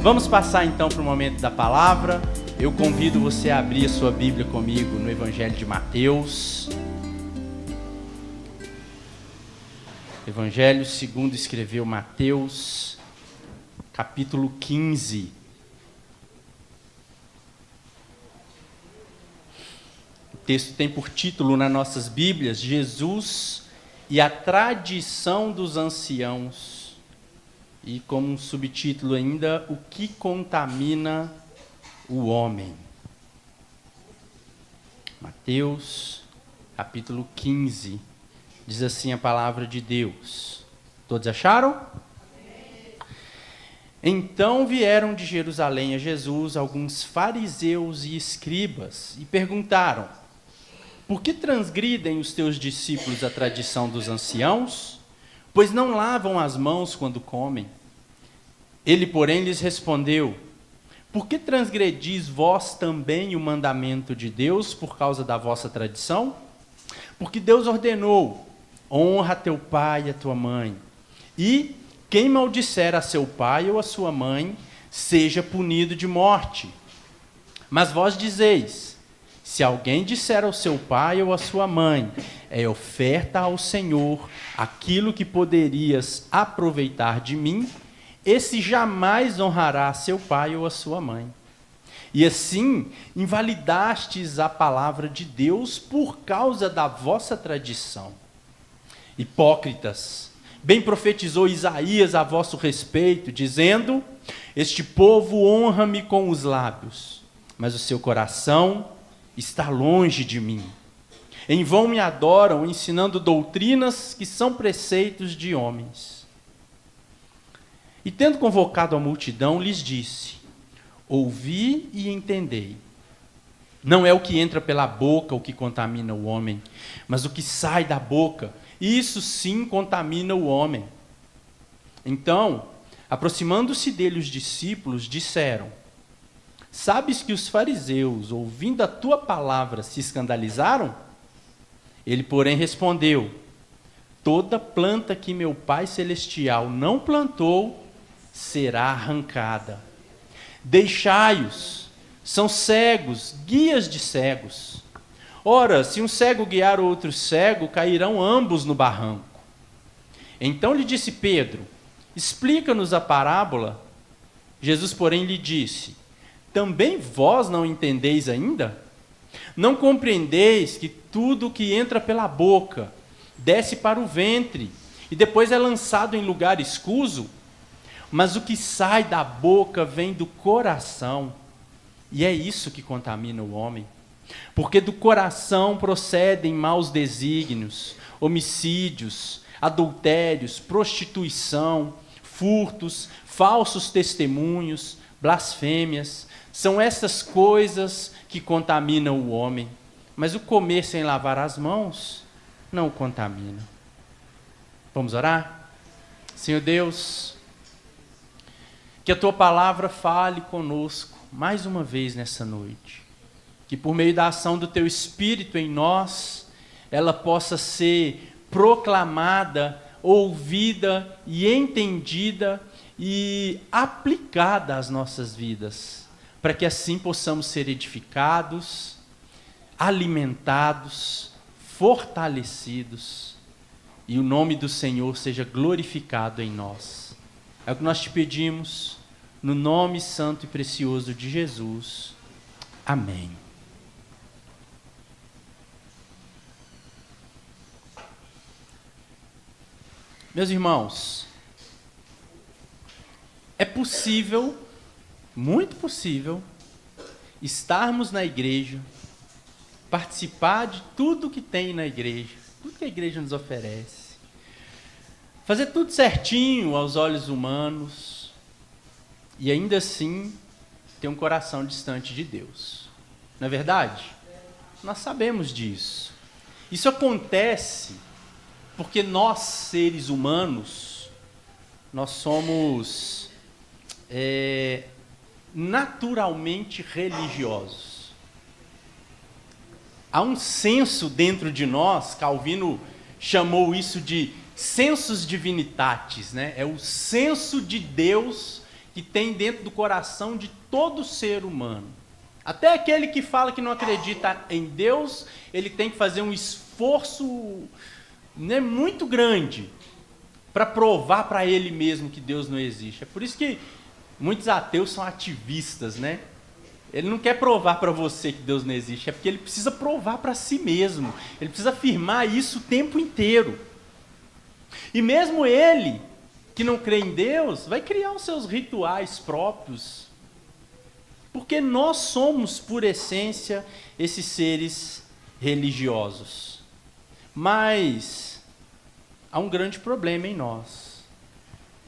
Vamos passar então para o momento da palavra. Eu convido você a abrir a sua Bíblia comigo no Evangelho de Mateus. Evangelho segundo escreveu Mateus, capítulo 15. O texto tem por título nas nossas Bíblias, Jesus e a tradição dos anciãos. E como um subtítulo ainda, o que contamina o homem. Mateus, capítulo 15, diz assim a palavra de Deus. Todos acharam? Então vieram de Jerusalém a Jesus alguns fariseus e escribas e perguntaram: por que transgridem os teus discípulos a tradição dos anciãos? Pois não lavam as mãos quando comem. Ele, porém, lhes respondeu: por que transgredis vós também o mandamento de Deus por causa da vossa tradição? Porque Deus ordenou: honra teu pai e a tua mãe, e quem maldisser a seu pai ou a sua mãe, seja punido de morte. Mas vós dizeis: se alguém disser ao seu pai ou à sua mãe, é oferta ao Senhor aquilo que poderias aproveitar de mim, esse jamais honrará a seu pai ou a sua mãe. E assim invalidastes a palavra de Deus por causa da vossa tradição. Hipócritas, bem profetizou Isaías a vosso respeito, dizendo: este povo honra-me com os lábios, mas o seu coração está longe de mim. Em vão me adoram, ensinando doutrinas que são preceitos de homens. E tendo convocado a multidão, lhes disse: ouvi e entendei. Não é o que entra pela boca o que contamina o homem, mas o que sai da boca, isso sim contamina o homem. Então, aproximando-se dele os discípulos, disseram: sabes que os fariseus, ouvindo a tua palavra, se escandalizaram? Ele, porém, respondeu: toda planta que meu Pai Celestial não plantou, será arrancada. Deixai-os, são cegos, guias de cegos. Ora, se um cego guiar outro cego, cairão ambos no barranco. Então lhe disse Pedro: explica-nos a parábola. Jesus, porém, lhe disse: também vós não entendeis ainda? Não compreendeis que tudo que entra pela boca desce para o ventre e depois é lançado em lugar escuso? Mas o que sai da boca vem do coração, e é isso que contamina o homem. Porque do coração procedem maus desígnios, homicídios, adultérios, prostituição, furtos, falsos testemunhos, blasfêmias. São essas coisas que contaminam o homem, mas o comer sem lavar as mãos não o contamina. Vamos orar? Senhor Deus, que a tua palavra fale conosco mais uma vez nessa noite. Que por meio da ação do teu Espírito em nós, ela possa ser proclamada, ouvida e entendida e aplicada às nossas vidas, para que assim possamos ser edificados, alimentados, fortalecidos, e o nome do Senhor seja glorificado em nós. É o que nós te pedimos, no nome santo e precioso de Jesus. Amém. Meus irmãos, é possível, muito possível, estarmos na igreja, participar de tudo que tem na igreja, tudo que a igreja nos oferece, fazer tudo certinho aos olhos humanos e ainda assim ter um coração distante de Deus. Não é verdade? Nós sabemos disso. Isso acontece porque nós, seres humanos, nós somos naturalmente religiosos. Há um senso dentro de nós, Calvino chamou isso de sensus divinitatis, né? É o senso de Deus que tem dentro do coração de todo ser humano. Até aquele que fala que não acredita em Deus, ele tem que fazer um esforço, né, muito grande para provar para ele mesmo que Deus não existe. É por isso que muitos ateus são ativistas, né? Ele não quer provar para você que Deus não existe, é porque ele precisa provar para si mesmo. Ele precisa afirmar isso o tempo inteiro. E mesmo ele, que não crê em Deus, vai criar os seus rituais próprios. Porque nós somos, por essência, esses seres religiosos. Mas há um grande problema em nós.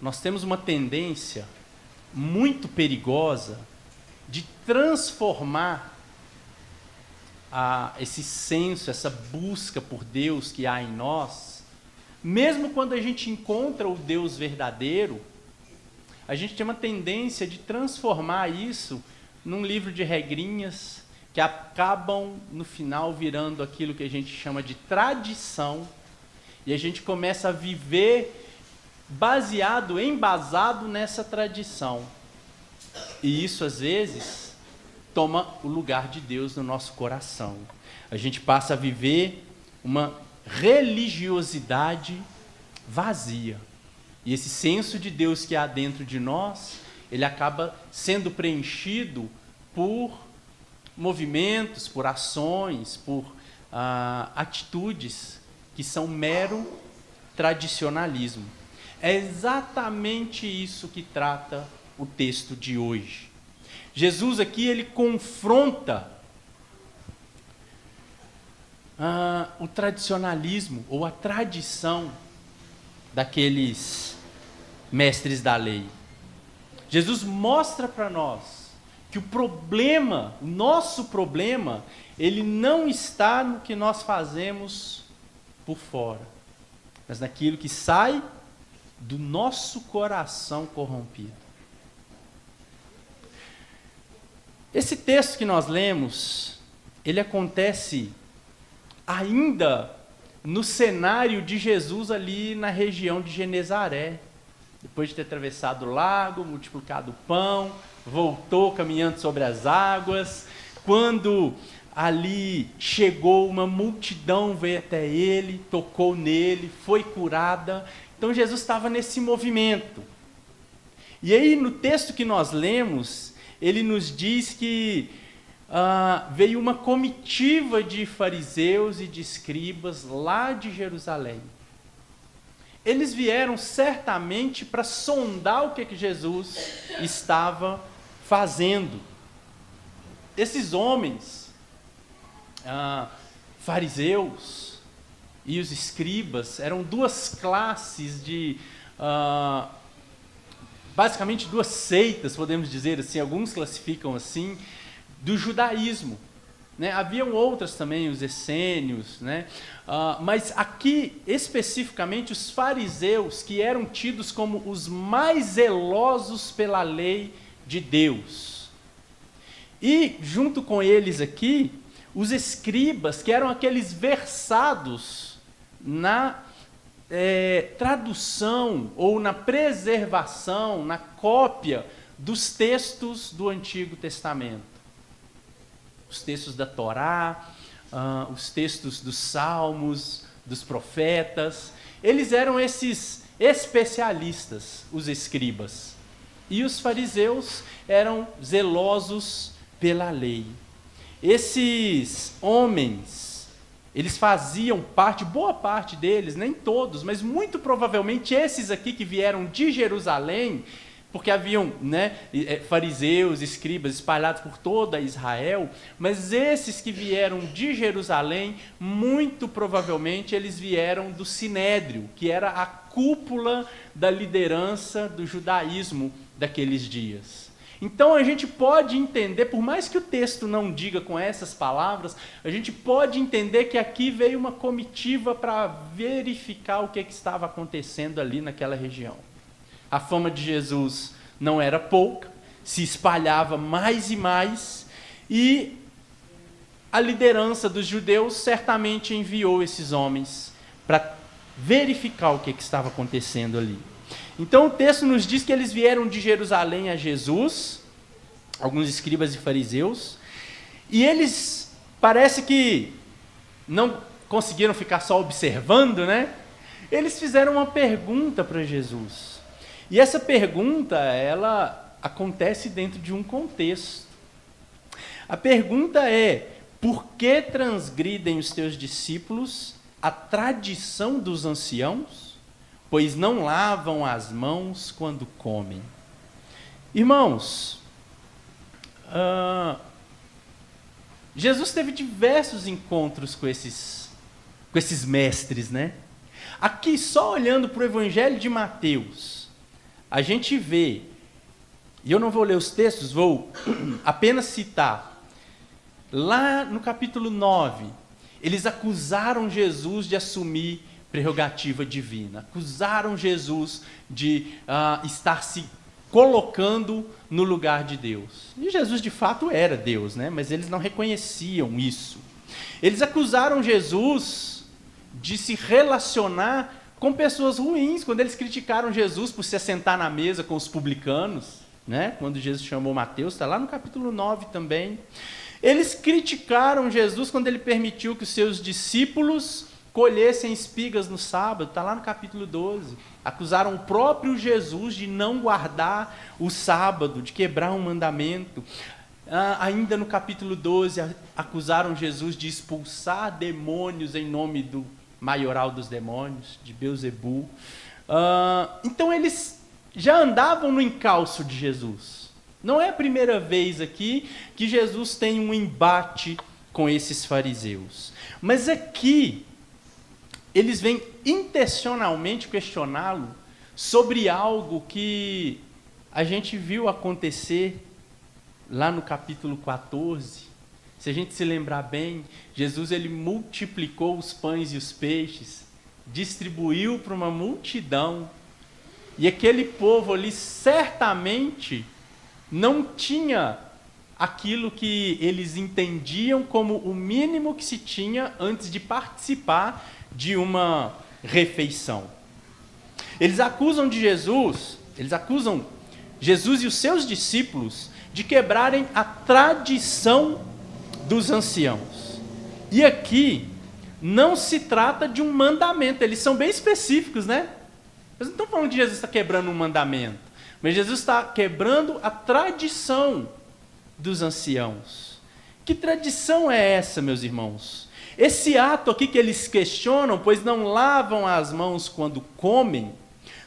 Nós temos uma tendência muito perigosa de transformar esse senso, essa busca por Deus que há em nós, mesmo quando a gente encontra o Deus verdadeiro, a gente tem uma tendência de transformar isso num livro de regrinhas que acabam, no final, virando aquilo que a gente chama de tradição, e a gente começa a viver embasado nessa tradição. E isso, às vezes, toma o lugar de Deus no nosso coração. A gente passa a viver uma religiosidade vazia. E esse senso de Deus que há dentro de nós, ele acaba sendo preenchido por movimentos, por ações, por atitudes que são mero tradicionalismo. É exatamente isso que trata o texto de hoje. Jesus aqui, ele confronta o tradicionalismo ou a tradição daqueles mestres da lei. Jesus mostra para nós que o nosso problema, ele não está no que nós fazemos por fora, mas naquilo que sai do nosso coração corrompido. Esse texto que nós lemos, ele acontece ainda no cenário de Jesus ali na região de Genezaré. Depois de ter atravessado o lago, multiplicado o pão, voltou caminhando sobre as águas. Quando ali chegou uma multidão, veio até ele, tocou nele, foi curada. Então Jesus estava nesse movimento. E aí no texto que nós lemos, ele nos diz que veio uma comitiva de fariseus e de escribas lá de Jerusalém. Eles vieram certamente para sondar o que Jesus estava fazendo. Esses homens, fariseus e os escribas, eram duas classes de... basicamente duas seitas, podemos dizer assim, alguns classificam assim, do judaísmo. Né? Haviam outras também, os essênios, né? Mas aqui, especificamente, os fariseus, que eram tidos como os mais zelosos pela lei de Deus. E, junto com eles aqui, os escribas, que eram aqueles versados na tradução ou na preservação, na cópia dos textos do Antigo Testamento. Os textos da Torá, os textos dos Salmos, dos profetas. Eles eram esses especialistas, os escribas. E os fariseus eram zelosos pela lei. Esses homens, eles faziam parte, boa parte deles, nem todos, mas muito provavelmente esses aqui que vieram de Jerusalém, porque haviam, né, fariseus, escribas espalhados por toda Israel, mas esses que vieram de Jerusalém, muito provavelmente eles vieram do Sinédrio, que era a cúpula da liderança do judaísmo daqueles dias. Então a gente pode entender, por mais que o texto não diga com essas palavras, a gente pode entender que aqui veio uma comitiva para verificar o que estava acontecendo ali naquela região. A fama de Jesus não era pouca, se espalhava mais e mais, e a liderança dos judeus certamente enviou esses homens para verificar o que estava acontecendo ali. Então o texto nos diz que eles vieram de Jerusalém a Jesus, alguns escribas e fariseus, e eles parece que não conseguiram ficar só observando, né? Eles fizeram uma pergunta para Jesus. E essa pergunta, ela acontece dentro de um contexto. A pergunta é: por que transgridem os teus discípulos a tradição dos anciãos, pois não lavam as mãos quando comem? Irmãos, Jesus teve diversos encontros com esses mestres, né? Aqui, só olhando para o Evangelho de Mateus, a gente vê, e eu não vou ler os textos, vou apenas citar. Lá no capítulo 9, eles acusaram Jesus de assumir prerrogativa divina. Acusaram Jesus de estar se colocando no lugar de Deus. E Jesus, de fato, era Deus, né? Mas eles não reconheciam isso. Eles acusaram Jesus de se relacionar com pessoas ruins, quando eles criticaram Jesus por se assentar na mesa com os publicanos, né? Quando Jesus chamou Mateus, está lá no capítulo 9 também. Eles criticaram Jesus quando ele permitiu que os seus discípulos colhessem espigas no sábado, está lá no capítulo 12. Acusaram o próprio Jesus de não guardar o sábado, de quebrar um mandamento. Ainda no capítulo 12, acusaram Jesus de expulsar demônios em nome do maioral dos demônios, de Belzebu. Então eles já andavam no encalço de Jesus. Não é a primeira vez aqui que Jesus tem um embate com esses fariseus. Mas aqui, eles vêm intencionalmente questioná-lo sobre algo que a gente viu acontecer lá no capítulo 14. Se a gente se lembrar bem, Jesus ele multiplicou os pães e os peixes, distribuiu para uma multidão, e aquele povo ali certamente não tinha aquilo que eles entendiam como o mínimo que se tinha antes de participar de uma refeição. Eles acusam Jesus e os seus discípulos de quebrarem a tradição dos anciãos. E aqui não se trata de um mandamento, eles são bem específicos, né? Eles não estão falando que Jesus está quebrando um mandamento, mas Jesus está quebrando a tradição dos anciãos. Que tradição é essa, meus irmãos? Esse ato aqui que eles questionam, pois não lavam as mãos quando comem,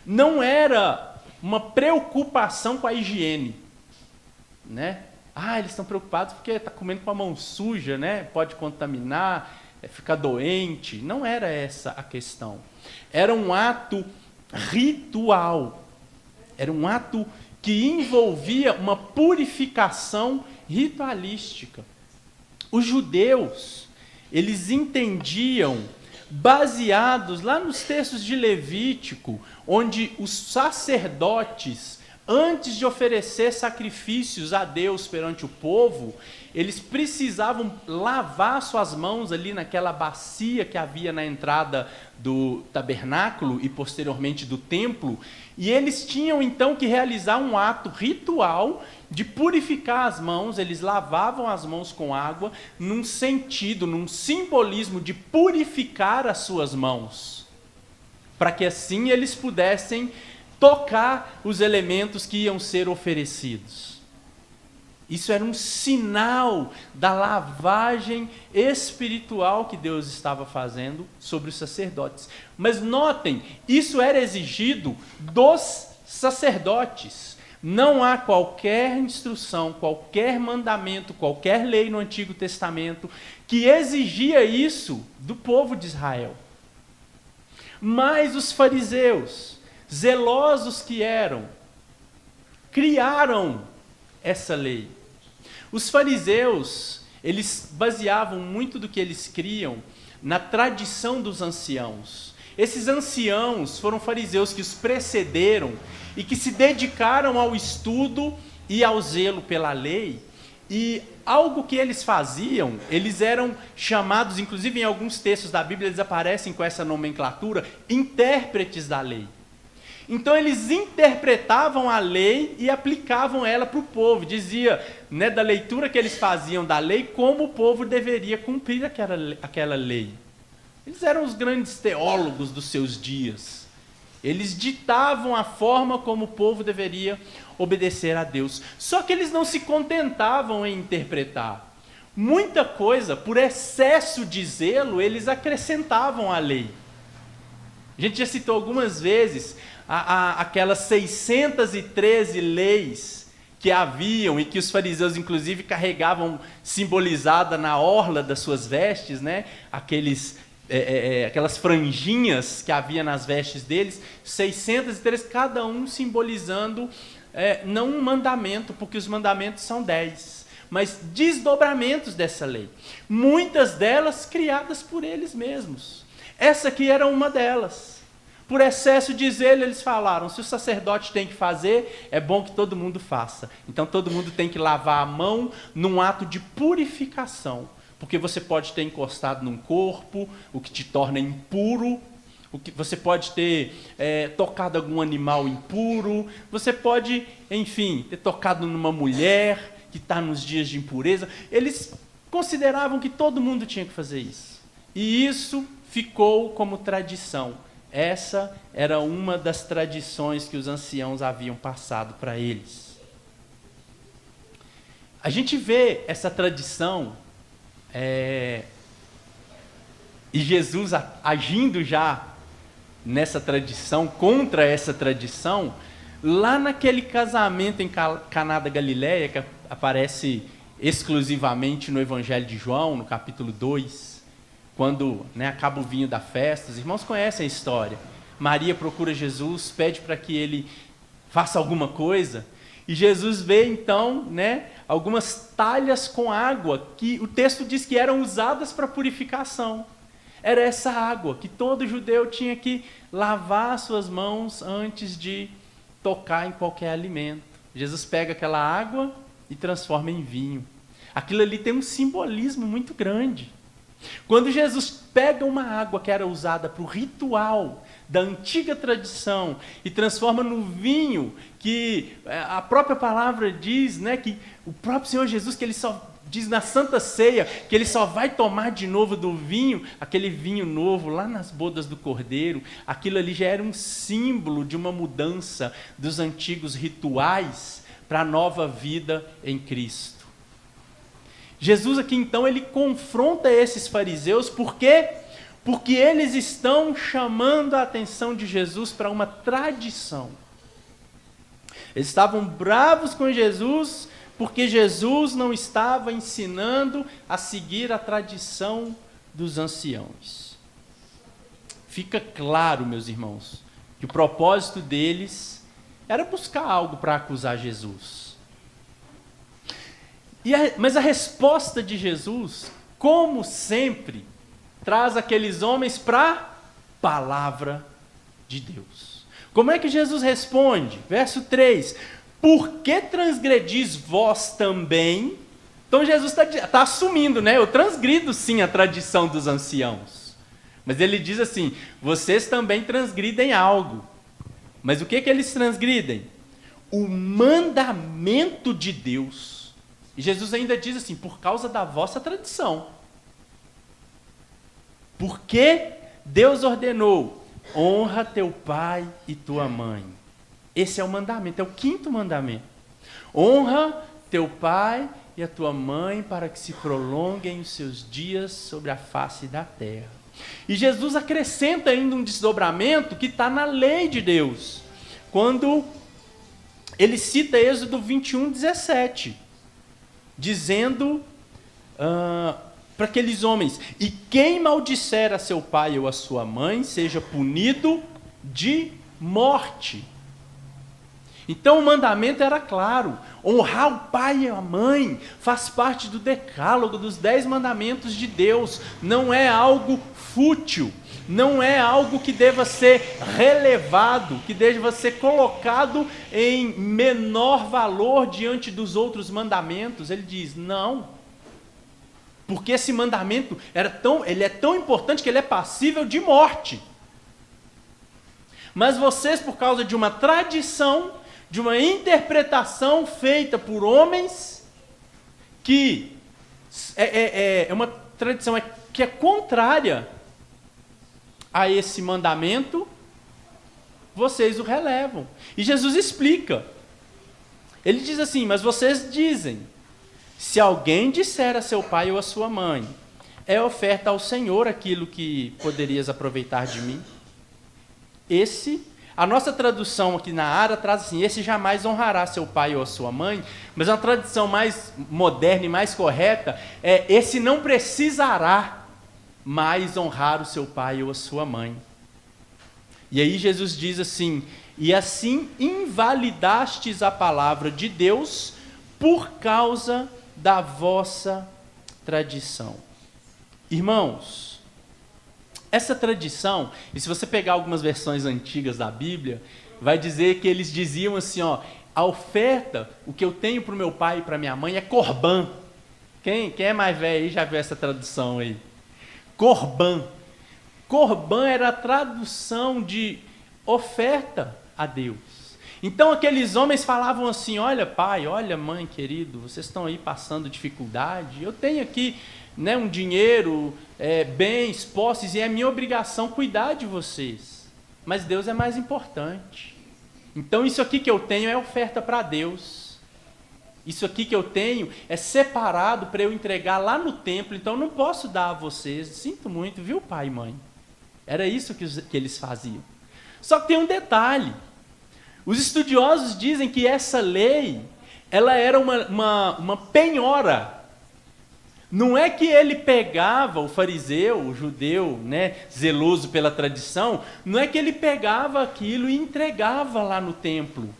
não era uma preocupação com a higiene, né? Eles estão preocupados porque está comendo com a mão suja, né? Pode contaminar, ficar doente. Não era essa a questão. Era um ato ritual. Era um ato que envolvia uma purificação ritualística. Os judeus, eles entendiam, baseados lá nos textos de Levítico, onde os sacerdotes, antes de oferecer sacrifícios a Deus perante o povo, eles precisavam lavar suas mãos ali naquela bacia que havia na entrada do tabernáculo e posteriormente do templo, e eles tinham então que realizar um ato ritual de purificar as mãos. Eles lavavam as mãos com água num sentido, num simbolismo de purificar as suas mãos, para que assim eles pudessem tocar os elementos que iam ser oferecidos. Isso era um sinal da lavagem espiritual que Deus estava fazendo sobre os sacerdotes. Mas notem, isso era exigido dos sacerdotes. Não há qualquer instrução, qualquer mandamento, qualquer lei no Antigo Testamento que exigia isso do povo de Israel. Mas os fariseus, zelosos que eram, criaram essa lei. Os fariseus, eles baseavam muito do que eles criam na tradição dos anciãos. Esses anciãos foram fariseus que os precederam e que se dedicaram ao estudo e ao zelo pela lei. E algo que eles faziam, eles eram chamados, inclusive em alguns textos da Bíblia, eles aparecem com essa nomenclatura, intérpretes da lei. Então eles interpretavam a lei e aplicavam ela para o povo. Dizia, né, da leitura que eles faziam da lei, como o povo deveria cumprir aquela lei. Eles eram os grandes teólogos dos seus dias. Eles ditavam a forma como o povo deveria obedecer a Deus. Só que eles não se contentavam em interpretar. Muita coisa, por excesso de zelo, eles acrescentavam à lei. A gente já citou algumas vezes aquelas 613 leis que haviam e que os fariseus, inclusive, carregavam simbolizada na orla das suas vestes, né? Aquelas franjinhas que havia nas vestes deles, 613, cada um simbolizando não um mandamento, porque os mandamentos são 10, mas desdobramentos dessa lei. Muitas delas criadas por eles mesmos. Essa aqui era uma delas. Por excesso de zelo, eles falaram, se o sacerdote tem que fazer, é bom que todo mundo faça. Então todo mundo tem que lavar a mão num ato de purificação. Porque você pode ter encostado num corpo, o que te torna impuro. Você pode ter tocado algum animal impuro. Você pode, enfim, ter tocado numa mulher que está nos dias de impureza. Eles consideravam que todo mundo tinha que fazer isso. E isso ficou como tradição. Essa era uma das tradições que os anciãos haviam passado para eles. A gente vê essa tradição e Jesus agindo já nessa tradição, contra essa tradição, lá naquele casamento em Caná da Galileia, que aparece exclusivamente no Evangelho de João, no capítulo 2, quando acaba o vinho da festa. Os irmãos conhecem a história. Maria procura Jesus, pede para que ele faça alguma coisa, e Jesus vê então algumas talhas com água, que o texto diz que eram usadas para purificação. Era essa água que todo judeu tinha que lavar suas mãos antes de tocar em qualquer alimento. Jesus pega aquela água e transforma em vinho. Aquilo ali tem um simbolismo muito grande. Quando Jesus pega uma água que era usada para o ritual da antiga tradição e transforma no vinho, que a própria palavra diz, que o próprio Senhor Jesus, que ele só diz na Santa Ceia, que ele só vai tomar de novo do vinho, aquele vinho novo lá nas bodas do Cordeiro, aquilo ali já era um símbolo de uma mudança dos antigos rituais para a nova vida em Cristo. Jesus aqui então ele confronta esses fariseus, por quê? Porque eles estão chamando a atenção de Jesus para uma tradição. Eles estavam bravos com Jesus, porque Jesus não estava ensinando a seguir a tradição dos anciãos. Fica claro, meus irmãos, que o propósito deles era buscar algo para acusar Jesus. Mas a resposta de Jesus, como sempre, traz aqueles homens para a palavra de Deus. Como é que Jesus responde? Verso 3. Por que transgredis vós também? Então Jesus está assumindo, eu transgrido sim a tradição dos anciãos. Mas ele diz assim, vocês também transgridem algo. Mas o que eles transgridem? O mandamento de Deus. E Jesus ainda diz assim, por causa da vossa tradição. Porque Deus ordenou, honra teu pai e tua mãe. Esse é o mandamento, é o 5º mandamento. Honra teu pai e a tua mãe para que se prolonguem os seus dias sobre a face da terra. E Jesus acrescenta ainda um desdobramento que está na lei de Deus. Quando ele cita Êxodo 21:17, dizendo para aqueles homens, e quem maldisser a seu pai ou a sua mãe, seja punido de morte. Então o mandamento era claro, honrar o pai e a mãe faz parte do decálogo, dos 10 mandamentos de Deus, não é algo fútil, não é algo que deva ser relevado, que deva ser colocado em menor valor diante dos outros mandamentos. Ele diz, não, porque esse mandamento ele é tão importante que ele é passível de morte. Mas vocês, por causa de uma tradição, de uma interpretação feita por homens, que é uma tradição que é contrária a esse mandamento, vocês o relevam. E Jesus explica. Ele diz assim: mas vocês dizem, se alguém disser a seu pai ou a sua mãe, é oferta ao Senhor aquilo que poderias aproveitar de mim. A nossa tradução aqui na Ara traz assim: esse jamais honrará seu pai ou a sua mãe, mas uma tradução mais moderna e mais correta é: esse não precisará mais honrar o seu pai ou a sua mãe. E aí Jesus diz assim: e assim invalidastes a palavra de Deus por causa da vossa tradição. Irmãos, essa tradição, e se você pegar algumas versões antigas da Bíblia, vai dizer que eles diziam assim, ó: a oferta, o que eu tenho para o meu pai e para minha mãe é corbã. Quem é mais velho aí já viu essa tradução aí? Corbã. Corbã era a tradução de oferta a Deus. Então aqueles homens falavam assim: olha pai, olha mãe querido, vocês estão aí passando dificuldade, eu tenho aqui, né, um dinheiro, bens, posses, e é minha obrigação cuidar de vocês, mas Deus é mais importante. Então isso aqui que eu tenho é oferta para Deus. Isso aqui que eu tenho é separado para eu entregar lá no templo, então eu não posso dar a vocês. Sinto muito, viu pai e mãe? Era isso que eles faziam. Só que tem um detalhe. Os estudiosos dizem que essa lei, ela era uma penhora. Não é que ele pegava, o fariseu, o judeu, né, zeloso pela tradição, não é que ele pegava aquilo e entregava lá no templo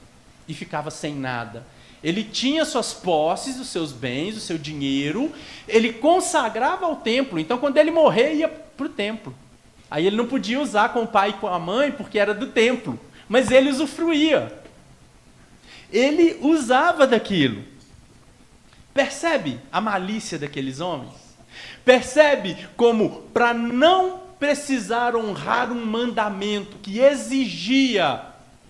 e ficava sem nada. Ele tinha suas posses, os seus bens, o seu dinheiro, ele consagrava ao templo. Então quando ele morrer, ia para o templo. Aí ele não podia usar com o pai e com a mãe, porque era do templo. Mas ele usufruía. Ele usava daquilo. Percebe a malícia daqueles homens? Percebe como, para não precisar honrar um mandamento que exigia,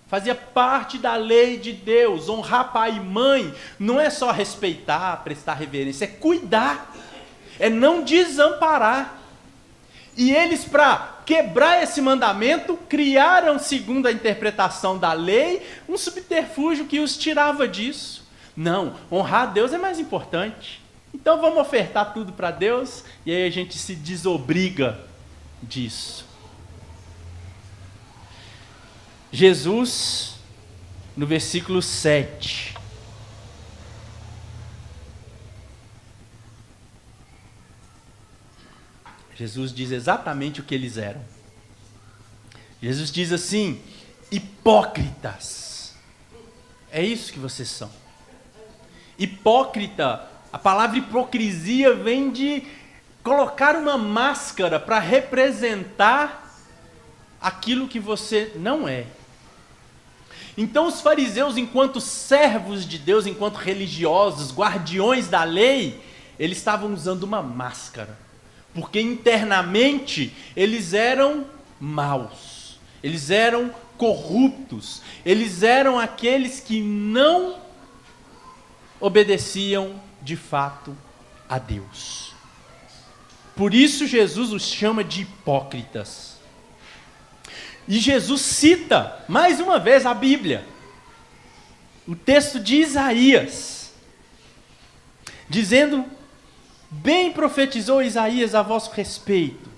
fazia parte da lei de Deus, honrar pai e mãe, não é só respeitar, prestar reverência, é cuidar, é não desamparar. E eles, para quebrar esse mandamento, criaram, segundo a interpretação da lei, um subterfúgio que os tirava disso. Não, honrar a Deus é mais importante. Então vamos ofertar tudo para Deus, e aí a gente se desobriga disso. Jesus, no versículo 7, Jesus diz exatamente o que eles eram. Jesus diz assim: hipócritas. É isso que vocês são. Hipócrita, a palavra hipocrisia vem de colocar uma máscara para representar aquilo que você não é. Então os fariseus, enquanto servos de Deus, enquanto religiosos, guardiões da lei, eles estavam usando uma máscara. Porque internamente eles eram maus, eles eram corruptos, eles eram aqueles que não obedeciam de fato a Deus. Por isso Jesus os chama de hipócritas. E Jesus cita mais uma vez a Bíblia, o texto de Isaías, dizendo: bem profetizou Isaías a vosso respeito.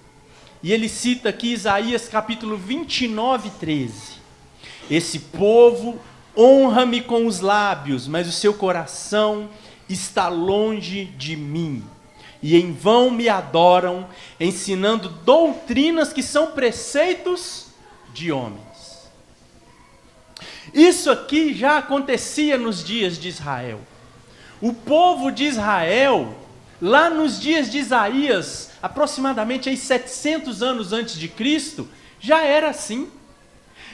E ele cita aqui Isaías capítulo 29, 13. Esse povo honra-me com os lábios, mas o seu coração está longe de mim. E em vão me adoram, ensinando doutrinas que são preceitos de homens. Isso aqui já acontecia nos dias de Israel. O povo de Israel, lá nos dias de Isaías, aproximadamente aí 700 anos antes de Cristo, já era assim.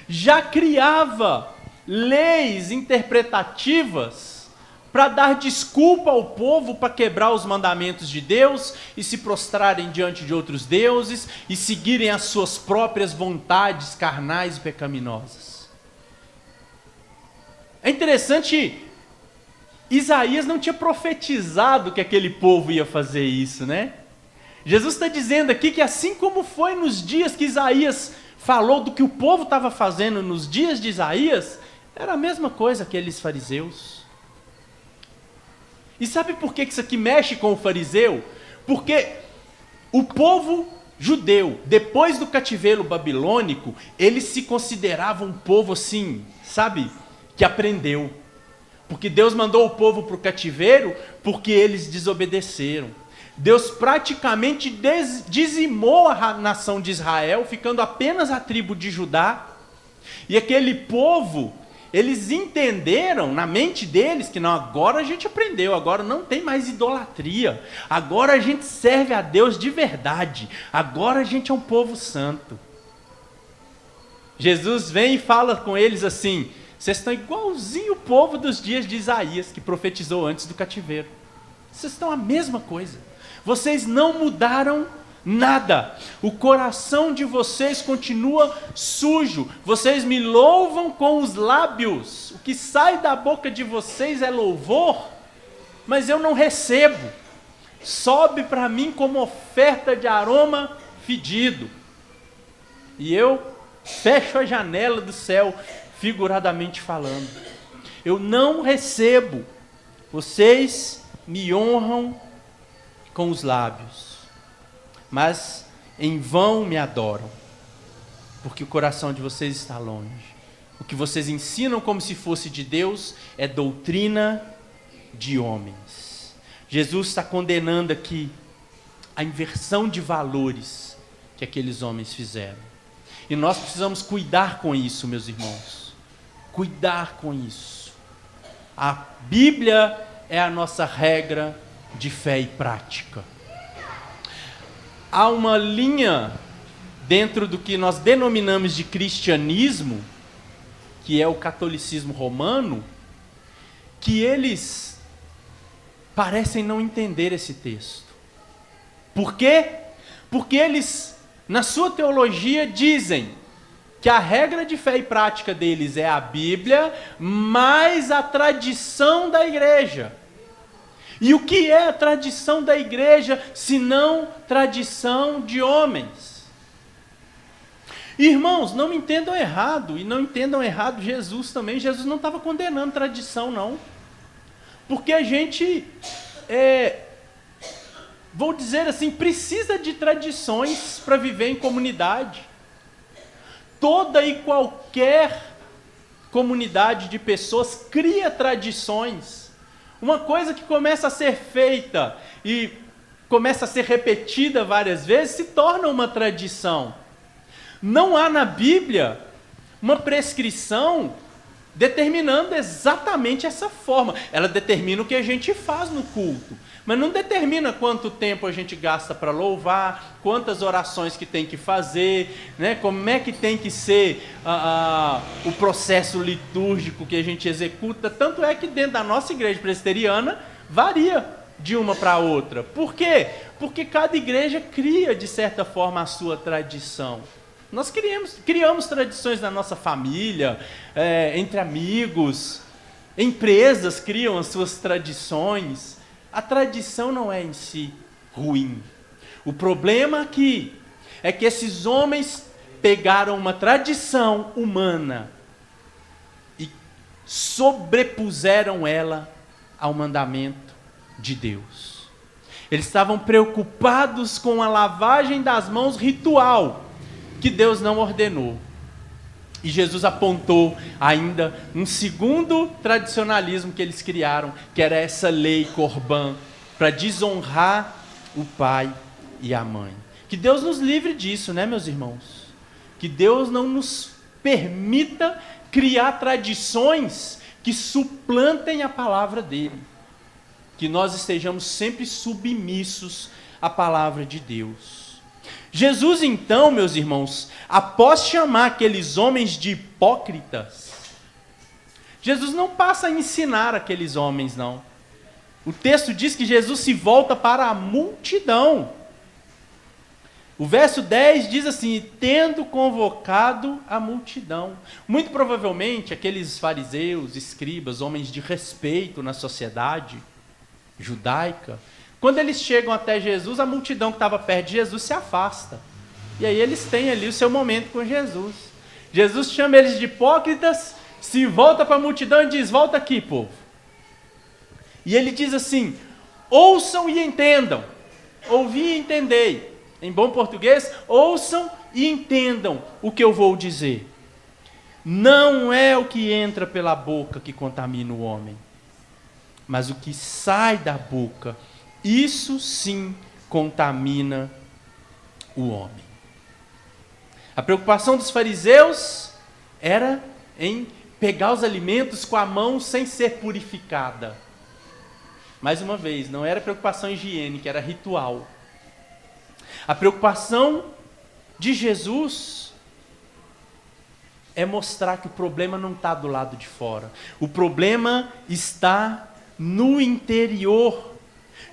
Já criava leis interpretativas para dar desculpa ao povo para quebrar os mandamentos de Deus e se prostrarem diante de outros deuses e seguirem as suas próprias vontades carnais e pecaminosas. É interessante, Isaías não tinha profetizado que aquele povo ia fazer isso, né? Jesus está dizendo aqui que assim como foi nos dias que Isaías falou do que o povo estava fazendo nos dias de Isaías, era a mesma coisa aqueles fariseus. E sabe por que isso aqui mexe com o fariseu? Porque o povo judeu, depois do cativeiro babilônico, eles se consideravam um povo assim, sabe, que aprendeu. Porque Deus mandou o povo para o cativeiro porque eles desobedeceram. Deus praticamente dizimou a nação de Israel, ficando apenas a tribo de Judá. E aquele povo, eles entenderam na mente deles que não, agora a gente aprendeu, agora não tem mais idolatria, agora a gente serve a Deus de verdade, agora a gente é um povo santo. Jesus vem e fala com eles assim: vocês estão igualzinho o povo dos dias de Isaías, que profetizou antes do cativeiro. Vocês estão a mesma coisa. Vocês não mudaram nada. O coração de vocês continua sujo. Vocês me louvam com os lábios. O que sai da boca de vocês é louvor, mas eu não recebo. Sobe para mim como oferta de aroma fedido. E eu fecho a janela do céu, figuradamente falando. Eu não recebo. Vocês me honram com os lábios, mas em vão me adoram, porque o coração de vocês está longe. O que vocês ensinam como se fosse de Deus é doutrina de homens. Jesus está condenando aqui a inversão de valores que aqueles homens fizeram. E nós precisamos cuidar com isso, meus irmãos. Cuidar com isso. A Bíblia é a nossa regra de fé e prática. Há uma linha dentro do que nós denominamos de cristianismo, que é o catolicismo romano, que eles parecem não entender esse texto. Por quê? Porque eles, na sua teologia, dizem que a regra de fé e prática deles é a Bíblia, mais a tradição da igreja. E o que é a tradição da igreja, se não tradição de homens? Irmãos, não me entendam errado, e não entendam errado Jesus também. Jesus não estava condenando tradição, não. Porque a gente, vou dizer assim, precisa de tradições para viver em comunidade. Toda e qualquer comunidade de pessoas cria tradições. Uma coisa que começa a ser feita e começa a ser repetida várias vezes se torna uma tradição. Não há na Bíblia uma prescrição determinando exatamente essa forma. Ela determina o que a gente faz no culto, mas não determina quanto tempo a gente gasta para louvar, quantas orações que tem que fazer, né? Como é que tem que ser o processo litúrgico que a gente executa. Tanto é que dentro da nossa igreja presbiteriana varia de uma para outra. Por quê? Porque cada igreja cria, de certa forma, a sua tradição. Nós criamos tradições na nossa família, entre amigos, empresas criam as suas tradições. A tradição não é em si ruim. O problema aqui é que esses homens pegaram uma tradição humana e sobrepuseram ela ao mandamento de Deus. Eles estavam preocupados com a lavagem das mãos ritual, que Deus não ordenou. E Jesus apontou ainda um segundo tradicionalismo que eles criaram, que era essa lei Corban, para desonrar o pai e a mãe. Que Deus nos livre disso, né, meus irmãos? Que Deus não nos permita criar tradições que suplantem a palavra dele. Que nós estejamos sempre submissos à palavra de Deus. Jesus, então, meus irmãos, após chamar aqueles homens de hipócritas, Jesus não passa a ensinar aqueles homens, não. O texto diz que Jesus se volta para a multidão. O verso 10 diz assim: tendo convocado a multidão. Muito provavelmente aqueles fariseus, escribas, homens de respeito na sociedade judaica, quando eles chegam até Jesus, a multidão que estava perto de Jesus se afasta. E aí eles têm ali o seu momento com Jesus. Jesus chama eles de hipócritas, se volta para a multidão e diz: volta aqui, povo. E ele diz assim: ouçam e entendam. Ouvi e entendei. Em bom português, ouçam e entendam o que eu vou dizer. Não é o que entra pela boca que contamina o homem, mas o que sai da boca, isso sim contamina o homem. A preocupação dos fariseus era em pegar os alimentos com a mão sem ser purificada. Mais uma vez, não era preocupação higiênica, era ritual. A preocupação de Jesus é mostrar que o problema não está do lado de fora. O problema está no interior.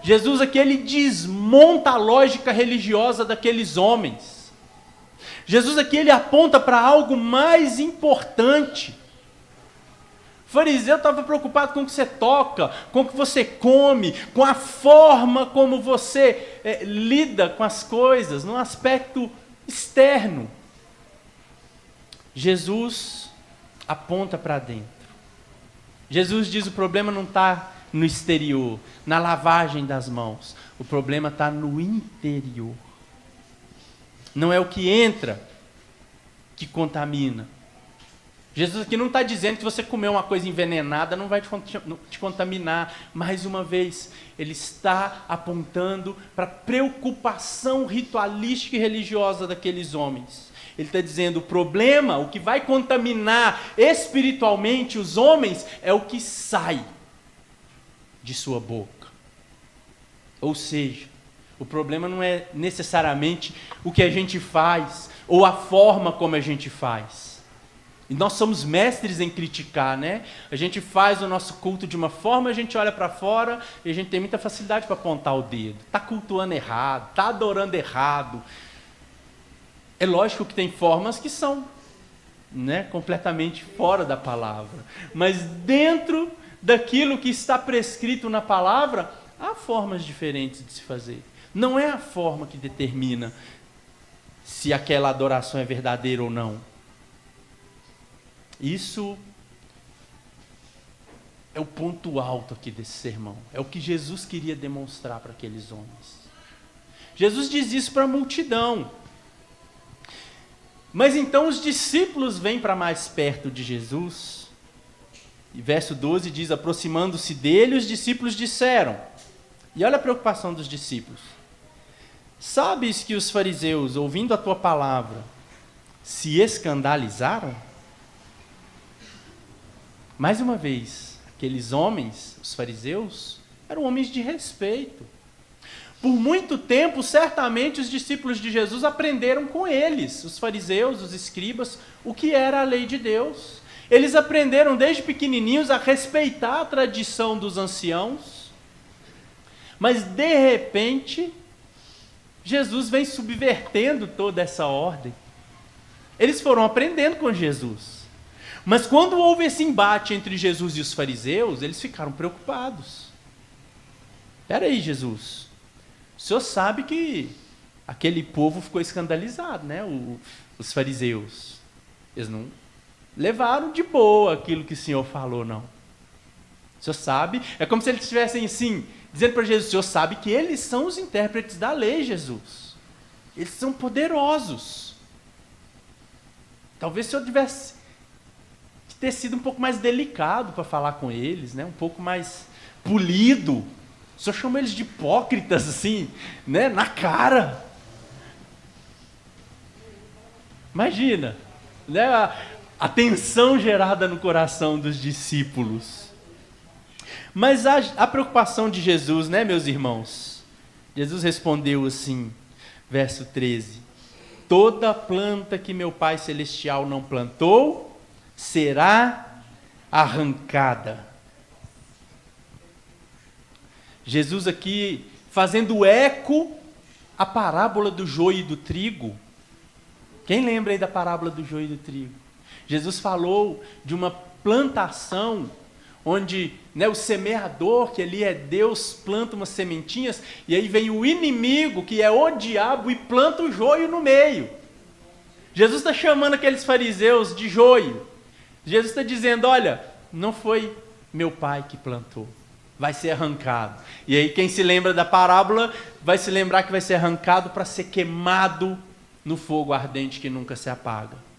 Jesus aqui, ele desmonta a lógica religiosa daqueles homens. Jesus aqui, ele aponta para algo mais importante. O fariseu estava preocupado com o que você toca, com o que você come, com a forma como você lida com as coisas, no aspecto externo. Jesus aponta para dentro. Jesus diz: o problema não está no exterior, na lavagem das mãos. O problema está no interior. Não é o que entra que contamina. Jesus aqui não está dizendo que você comer uma coisa envenenada não vai te contaminar. Mais uma vez, ele está apontando para a preocupação ritualística e religiosa daqueles homens. Ele está dizendo: o problema, o que vai contaminar espiritualmente os homens, é o que sai de sua boca. Ou seja, o problema não é necessariamente o que a gente faz, ou a forma como a gente faz. E nós somos mestres em criticar, né? A gente faz o nosso culto de uma forma, a gente olha para fora e a gente tem muita facilidade para apontar o dedo. Está cultuando errado, está adorando errado. É lógico que tem formas que são, né, completamente fora da palavra. Mas dentro daquilo que está prescrito na palavra, há formas diferentes de se fazer. Não é a forma que determina se aquela adoração é verdadeira ou não. Isso é o ponto alto aqui desse sermão. É o que Jesus queria demonstrar para aqueles homens. Jesus diz isso para a multidão. Mas então os discípulos vêm para mais perto de Jesus. E verso 12 diz: aproximando-se dele, os discípulos disseram. E olha a preocupação dos discípulos. Sabes que os fariseus, ouvindo a tua palavra, se escandalizaram? Mais uma vez, aqueles homens, os fariseus, eram homens de respeito. Por muito tempo, certamente, os discípulos de Jesus aprenderam com eles, os fariseus, os escribas, o que era a lei de Deus. Eles aprenderam desde pequenininhos a respeitar a tradição dos anciãos. Mas, de repente, Jesus vem subvertendo toda essa ordem. Eles foram aprendendo com Jesus. Mas quando houve esse embate entre Jesus e os fariseus, eles ficaram preocupados. Espera aí, Jesus. O senhor sabe que aquele povo ficou escandalizado, né? Os fariseus. Eles não levaram de boa aquilo que o senhor falou, não. O senhor sabe? É como se eles estivessem assim, dizendo para Jesus: o senhor sabe que eles são os intérpretes da lei, Jesus. Eles são poderosos. Talvez o senhor tivesse ter sido um pouco mais delicado para falar com eles, né? Um pouco mais polido. O senhor chama eles de hipócritas, assim, né? Na cara. Imagina, né? A tensão gerada no coração dos discípulos. Mas a preocupação de Jesus, né, meus irmãos? Jesus respondeu assim, verso 13: toda planta que meu Pai Celestial não plantou, será arrancada. Jesus aqui fazendo eco à parábola do joio e do trigo. Quem lembra aí da parábola do joio e do trigo? Jesus falou de uma plantação onde, né, o semeador, que ali é Deus, planta umas sementinhas, e aí vem o inimigo, que é o diabo, e planta o joio no meio. Jesus está chamando aqueles fariseus de joio. Jesus está dizendo, olha, não foi meu pai que plantou, vai ser arrancado. E aí quem se lembra da parábola vai se lembrar que vai ser arrancado para ser queimado no fogo ardente que nunca se apaga.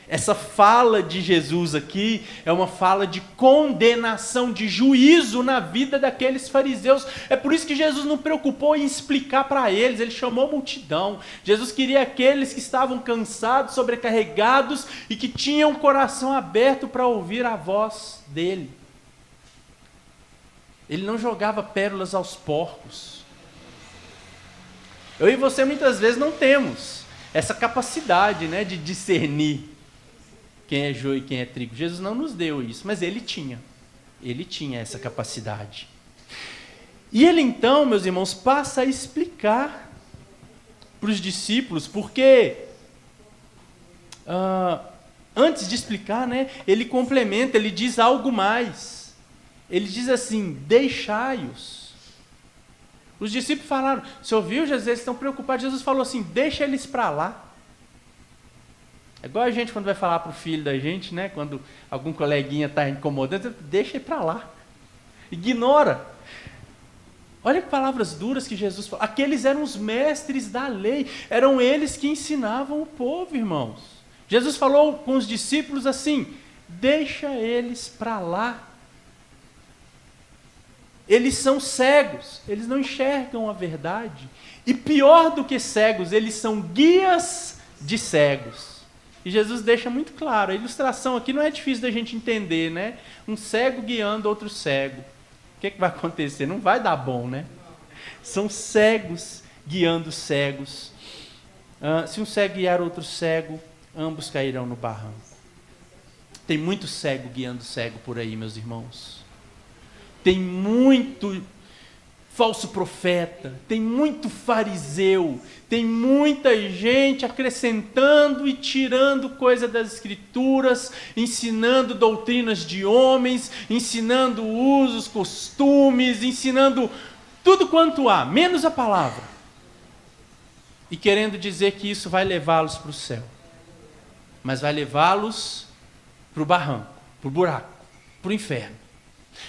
Essa fala de Jesus aqui é uma fala de condenação, de juízo na vida daqueles fariseus. É por isso que Jesus não preocupou em explicar para eles, ele chamou a multidão. Jesus queria aqueles que estavam cansados, sobrecarregados e que tinham o coração aberto para ouvir a voz dele. Ele não jogava pérolas aos porcos. Eu e você muitas vezes não temos essa capacidade, né, de discernir quem é joio e quem é trigo. Jesus não nos deu isso, mas ele tinha essa capacidade. E ele então, meus irmãos, passa a explicar para os discípulos, porque antes de explicar, né, ele complementa, ele diz algo mais. Ele diz assim, deixai-os. Os discípulos falaram, você ouviu, Jesus? Eles estão preocupados. Jesus falou assim, deixa eles para lá. É igual a gente quando vai falar para o filho da gente, né? Quando algum coleguinha está incomodando, deixa ele para lá. Ignora. Olha que palavras duras que Jesus falou. Aqueles eram os mestres da lei. Eram eles que ensinavam o povo, irmãos. Jesus falou com os discípulos assim, deixa eles para lá. Eles são cegos, eles não enxergam a verdade. E pior do que cegos, eles são guias de cegos. E Jesus deixa muito claro, a ilustração aqui não é difícil da gente entender, né? Um cego guiando outro cego. O que vai acontecer? Não vai dar bom, né? São cegos guiando cegos. Se um cego guiar outro cego, ambos cairão no barranco. Tem muito cego guiando cego por aí, meus irmãos. Tem muito falso profeta, tem muito fariseu, tem muita gente acrescentando e tirando coisa das escrituras, ensinando doutrinas de homens, ensinando usos, costumes, ensinando tudo quanto há, menos a palavra. E querendo dizer que isso vai levá-los para o céu, mas vai levá-los para o barranco, para o buraco, para o inferno.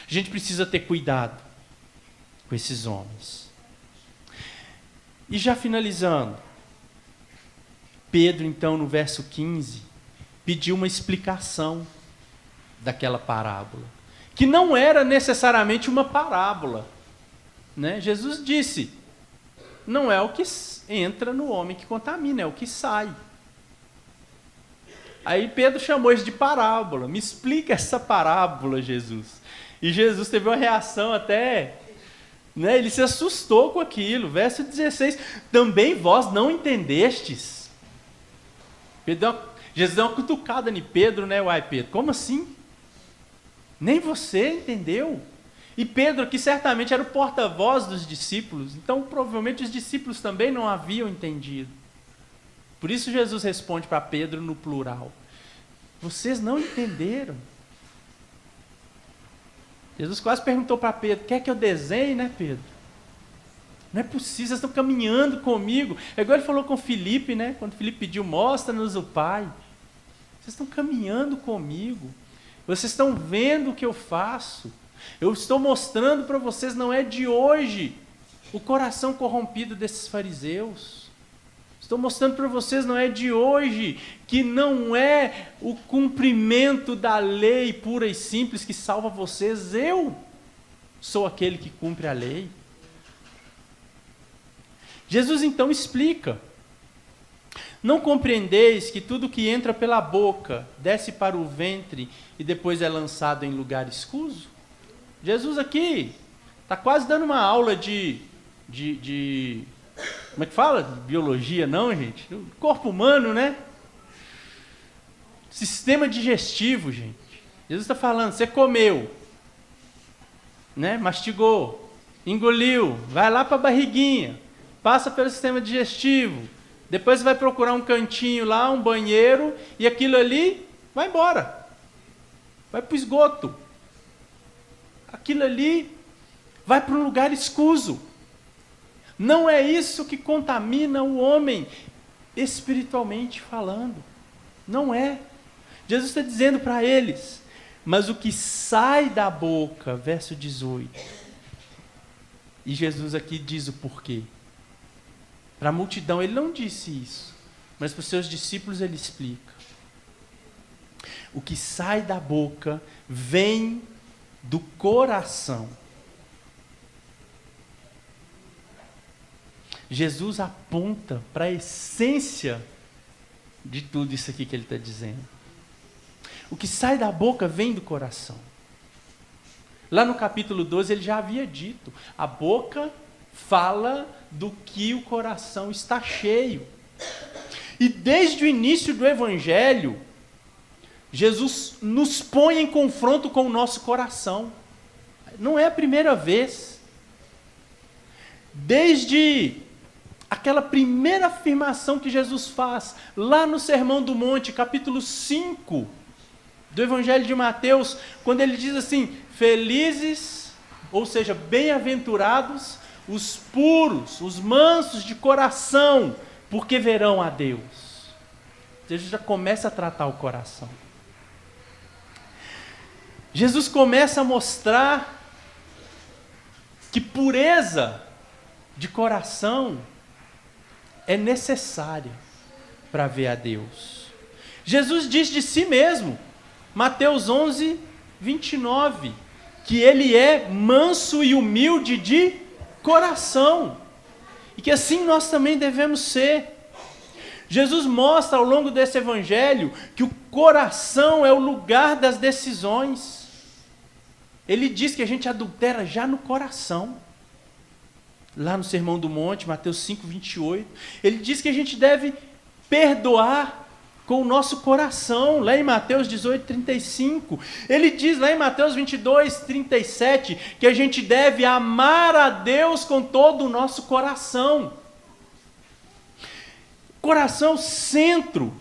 A gente precisa ter cuidado com esses homens. E já finalizando, Pedro, então, no verso 15, pediu uma explicação daquela parábola, que não era necessariamente uma parábola, né? Jesus disse, não é o que entra no homem que contamina, é o que sai. Aí Pedro chamou isso de parábola. Me explica essa parábola, Jesus. E Jesus teve uma reação até, né, ele se assustou com aquilo. Verso 16, também vós não entendestes. Jesus deu uma cutucada em Pedro, né? Uai, Pedro, como assim? Nem você entendeu? E Pedro aqui certamente era o porta-voz dos discípulos, então provavelmente os discípulos também não haviam entendido. Por isso Jesus responde para Pedro no plural. Vocês não entenderam. Jesus quase perguntou para Pedro, quer que eu desenhe, né, Pedro? Não é possível, vocês estão caminhando comigo. É igual ele falou com Filipe, né? Quando Filipe pediu, mostra-nos o Pai. Vocês estão caminhando comigo. Vocês estão vendo o que eu faço. Eu estou mostrando para vocês, não é de hoje, o coração corrompido desses fariseus. Estou mostrando para vocês, não é de hoje, que não é o cumprimento da lei pura e simples que salva vocês. Eu sou aquele que cumpre a lei. Jesus então explica. Não compreendeis que tudo que entra pela boca desce para o ventre e depois é lançado em lugar escuso? Jesus aqui está quase dando uma aula de como é que fala? Biologia, não, gente? O corpo humano, né? Sistema digestivo, gente. Jesus está falando, você comeu, né? Mastigou, engoliu, vai lá para a barriguinha, passa pelo sistema digestivo, depois vai procurar um cantinho lá, um banheiro, e aquilo ali vai embora. Vai para o esgoto. Aquilo ali vai para um lugar escuso. Não é isso que contamina o homem, espiritualmente falando. Não é. Jesus está dizendo para eles, mas o que sai da boca, verso 18. E Jesus aqui diz o porquê. Para a multidão ele não disse isso, mas para os seus discípulos ele explica. O que sai da boca vem do coração. Jesus aponta para a essência de tudo isso aqui que ele está dizendo. O que sai da boca vem do coração. Lá no capítulo 12 ele já havia dito, a boca fala do que o coração está cheio. E desde o início do Evangelho, Jesus nos põe em confronto com o nosso coração. Não é a primeira vez. Desde aquela primeira afirmação que Jesus faz, lá no Sermão do Monte, capítulo 5 do Evangelho de Mateus, quando ele diz assim, felizes, ou seja, bem-aventurados, os puros, os mansos de coração, porque verão a Deus. Jesus já começa a tratar o coração. Jesus começa a mostrar que pureza de coração é necessária para ver a Deus. Jesus diz de si mesmo, Mateus 11, 29, que ele é manso e humilde de coração, e que assim nós também devemos ser. Jesus mostra ao longo desse evangelho que o coração é o lugar das decisões. Ele diz que a gente adultera já no coração. Lá no Sermão do Monte, Mateus 5, 28, ele diz que a gente deve perdoar com o nosso coração, lá em Mateus 18, 35. Ele diz lá em Mateus 22, 37, que a gente deve amar a Deus com todo o nosso coração. Coração, centro.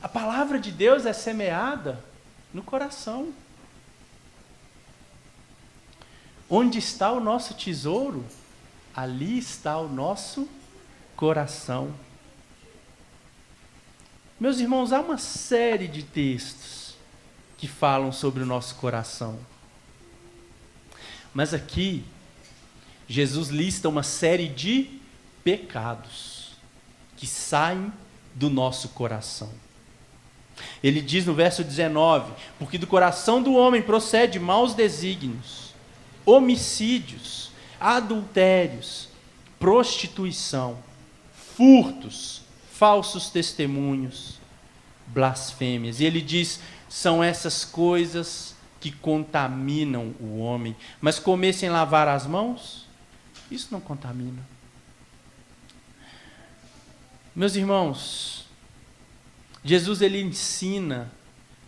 A palavra de Deus é semeada no coração. Onde está o nosso tesouro? Ali está o nosso coração. Meus irmãos, há uma série de textos que falam sobre o nosso coração. Mas aqui, Jesus lista uma série de pecados que saem do nosso coração. Ele diz no verso 19, porque do coração do homem procede maus desígnios, homicídios, adultérios, prostituição, furtos, falsos testemunhos, blasfêmias. E ele diz, são essas coisas que contaminam o homem. Mas comer sem lavar as mãos, isso não contamina. Meus irmãos, Jesus ele ensina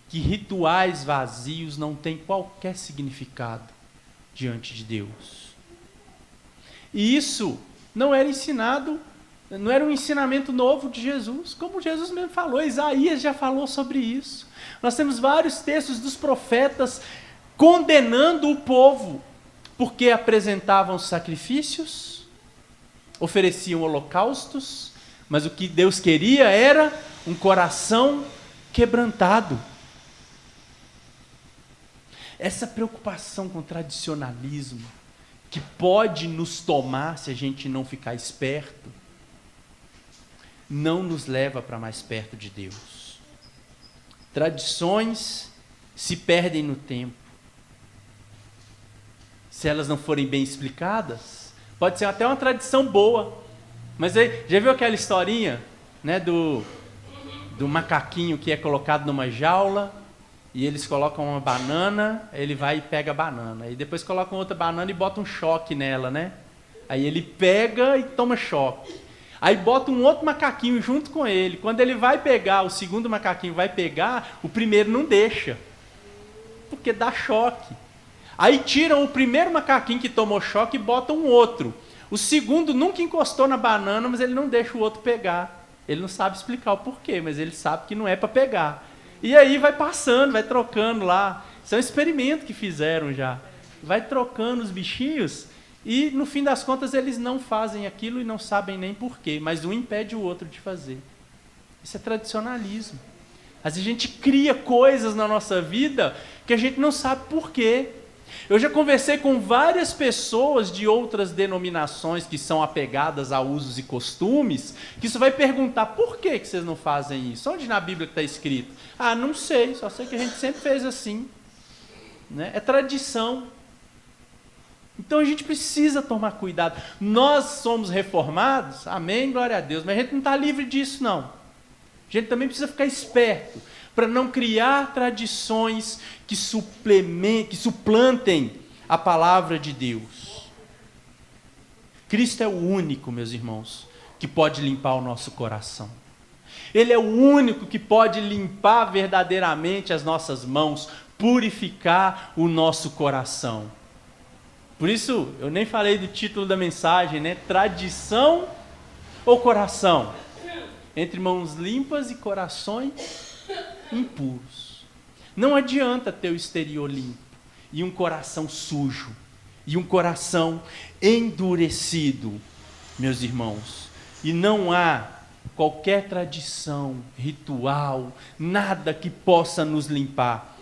que rituais vazios não têm qualquer significado diante de Deus. E isso não era ensinado, não era um ensinamento novo de Jesus, como Jesus mesmo falou, Isaías já falou sobre isso. Nós temos vários textos dos profetas condenando o povo, porque apresentavam sacrifícios, ofereciam holocaustos, mas o que Deus queria era um coração quebrantado. Essa preocupação com o tradicionalismo, que pode nos tomar se a gente não ficar esperto, não nos leva para mais perto de Deus. Tradições se perdem no tempo. Se elas não forem bem explicadas, pode ser até uma tradição boa. Mas aí, já viu aquela historinha, né, do macaquinho que é colocado numa jaula e eles colocam uma banana, ele vai e pega a banana. E depois colocam outra banana e botam um choque nela, né? Aí ele pega e toma choque. Aí bota um outro macaquinho junto com ele. Quando ele vai pegar, o segundo macaquinho vai pegar, o primeiro não deixa, porque dá choque. Aí tiram o primeiro macaquinho que tomou choque e botam um outro. O segundo nunca encostou na banana, mas ele não deixa o outro pegar. Ele não sabe explicar o porquê, mas ele sabe que não é para pegar. E aí vai passando, vai trocando lá. Isso é um experimento que fizeram já. Vai trocando os bichinhos e, no fim das contas, eles não fazem aquilo e não sabem nem porquê, mas um impede o outro de fazer. Isso é tradicionalismo. Às vezes a gente cria coisas na nossa vida que a gente não sabe porquê. Eu já conversei com várias pessoas de outras denominações que são apegadas a usos e costumes, que isso vai perguntar, por que vocês não fazem isso? Onde na Bíblia está escrito? Ah, não sei, só sei que a gente sempre fez assim. Né? É tradição. Então a gente precisa tomar cuidado. Nós somos reformados, amém, glória a Deus, mas a gente não está livre disso não. A gente também precisa ficar esperto para não criar tradições que suplantem a palavra de Deus. Cristo é o único, meus irmãos, que pode limpar o nosso coração. Ele é o único que pode limpar verdadeiramente as nossas mãos, purificar o nosso coração. Por isso, eu nem falei do título da mensagem, né? Tradição ou coração? Entre mãos limpas e corações impuros. Não adianta ter o exterior limpo e um coração sujo e um coração endurecido, meus irmãos. E não há qualquer tradição, ritual, nada que possa nos limpar.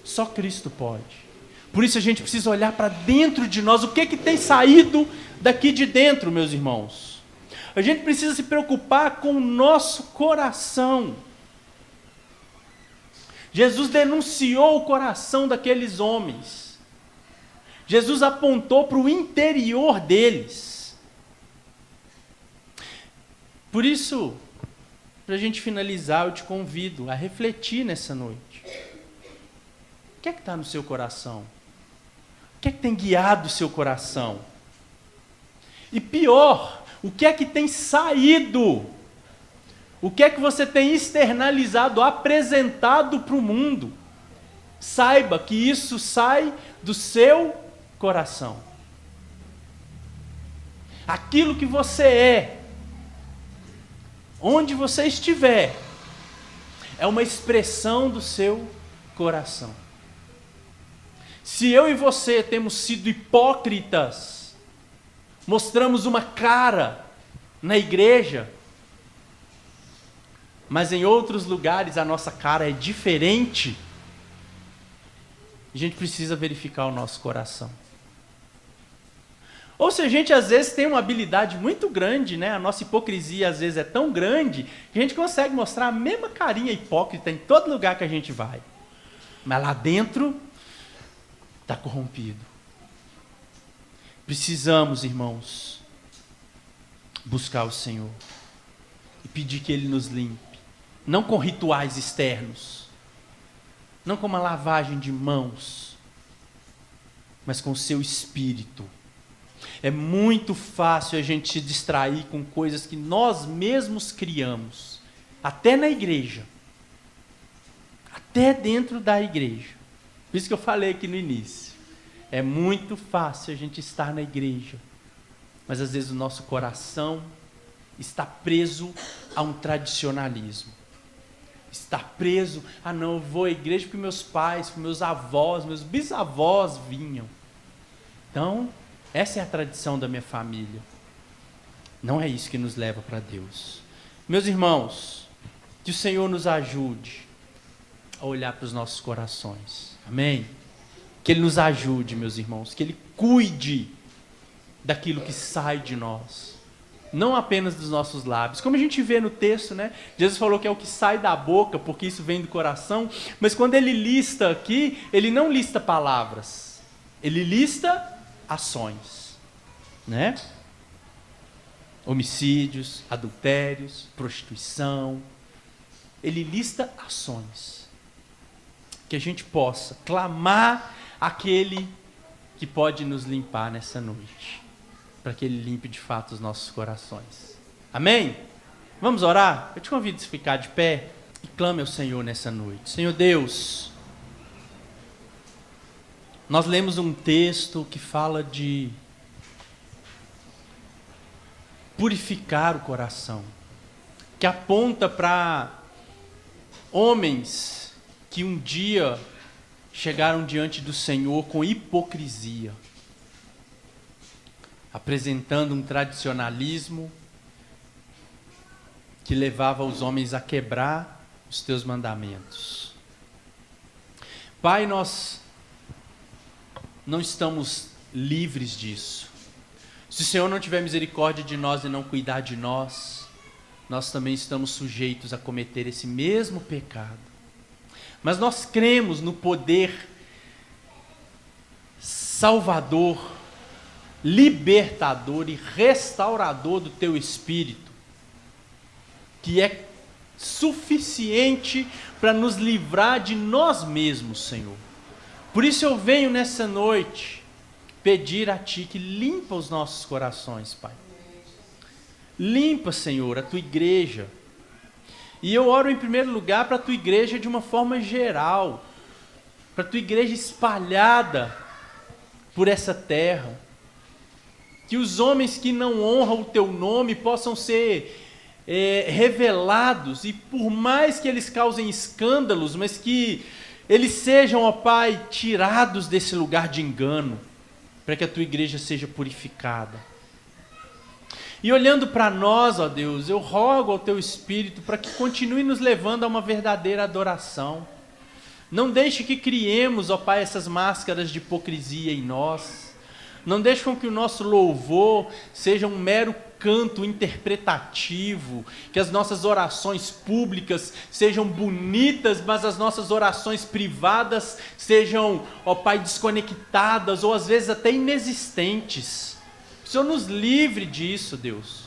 Só Cristo pode. Por isso a gente precisa olhar para dentro de nós, o que tem saído daqui de dentro, meus irmãos. A gente precisa se preocupar com o nosso coração. Jesus denunciou o coração daqueles homens. Jesus apontou para o interior deles. Por isso, para a gente finalizar, eu te convido a refletir nessa noite. O que é que está no seu coração? O que é que tem guiado o seu coração? E pior, o que é que tem saído? O que é que você tem externalizado, apresentado para o mundo? Saiba que isso sai do seu coração. Aquilo que você é, onde você estiver, é uma expressão do seu coração. Se eu e você temos sido hipócritas, mostramos uma cara na igreja, mas em outros lugares a nossa cara é diferente, a gente precisa verificar o nosso coração. Ou se a gente às vezes tem uma habilidade muito grande, né? A nossa hipocrisia às vezes é tão grande, que a gente consegue mostrar a mesma carinha hipócrita em todo lugar que a gente vai. Mas lá dentro está corrompido. Precisamos, irmãos, buscar o Senhor e pedir que Ele nos limpe. Não com rituais externos, não com uma lavagem de mãos, mas com o seu espírito. É muito fácil a gente se distrair com coisas que nós mesmos criamos, até na igreja, até dentro da igreja. Por isso que eu falei aqui no início. É muito fácil a gente estar na igreja, mas às vezes o nosso coração está preso a um tradicionalismo. Está preso, não, eu vou à igreja porque meus pais, meus avós, meus bisavós vinham. Então, essa é a tradição da minha família. Não é isso que nos leva para Deus. Meus irmãos, que o Senhor nos ajude a olhar para os nossos corações. Amém? Que Ele nos ajude, meus irmãos, que Ele cuide daquilo que sai de nós. Não apenas dos nossos lábios. Como a gente vê no texto, né? Jesus falou que é o que sai da boca, porque isso vem do coração. Mas quando Ele lista aqui, Ele não lista palavras. Ele lista ações, né? Homicídios, adultérios, prostituição. Ele lista ações. Que a gente possa clamar aquele que pode nos limpar nessa noite, para que Ele limpe de fato os nossos corações. Amém? Vamos orar? Eu te convido a ficar de pé e clame ao Senhor nessa noite. Senhor Deus, nós lemos um texto que fala de purificar o coração, que aponta para homens que um dia chegaram diante do Senhor com hipocrisia, apresentando um tradicionalismo que levava os homens a quebrar os teus mandamentos. Pai, nós não estamos livres disso. Se o Senhor não tiver misericórdia de nós e não cuidar de nós, nós também estamos sujeitos a cometer esse mesmo pecado. Mas nós cremos no poder salvador, libertador e restaurador do Teu Espírito, que é suficiente para nos livrar de nós mesmos, Senhor. Por isso eu venho nessa noite pedir a Ti que limpa os nossos corações, Pai. Limpa, Senhor, a Tua igreja. E eu oro em primeiro lugar para a Tua igreja de uma forma geral, para a Tua igreja espalhada por essa terra. Que os homens que não honram o Teu nome possam ser revelados, e por mais que eles causem escândalos, mas que eles sejam, ó Pai, tirados desse lugar de engano, para que a Tua igreja seja purificada. E olhando para nós, ó Deus, eu rogo ao Teu Espírito para que continue nos levando a uma verdadeira adoração. Não deixe que criemos, ó Pai, essas máscaras de hipocrisia em nós. Não deixe com que o nosso louvor seja um mero canto interpretativo, que as nossas orações públicas sejam bonitas, mas as nossas orações privadas sejam, ó Pai, desconectadas ou às vezes até inexistentes. Que o Senhor nos livre disso, Deus.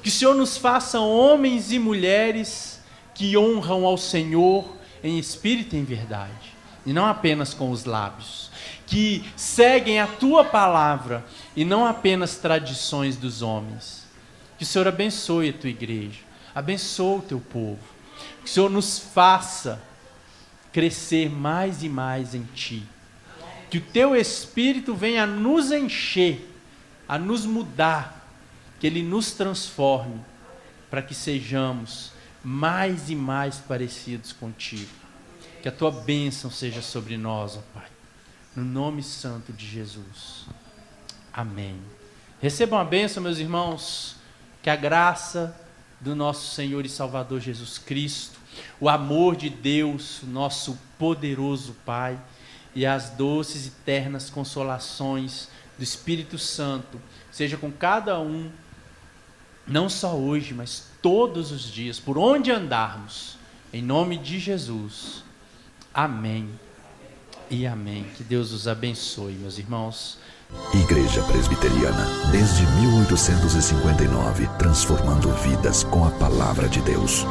Que o Senhor nos faça homens e mulheres que honram ao Senhor em espírito e em verdade, e não apenas com os lábios. Que seguem a Tua palavra e não apenas tradições dos homens. Que o Senhor abençoe a Tua igreja, abençoe o Teu povo. Que o Senhor nos faça crescer mais e mais em Ti. Que o Teu Espírito venha a nos encher, a nos mudar, que Ele nos transforme, para que sejamos mais e mais parecidos contigo. Que a Tua bênção seja sobre nós, ó Pai, no nome santo de Jesus. Amém. Recebam a bênção, meus irmãos, que a graça do nosso Senhor e Salvador Jesus Cristo, o amor de Deus, nosso poderoso Pai, e as doces e ternas consolações do Espírito Santo, seja com cada um, não só hoje, mas todos os dias, por onde andarmos, em nome de Jesus. Amém e amém. Que Deus os abençoe, meus irmãos. Igreja Presbiteriana, desde 1859, transformando vidas com a palavra de Deus.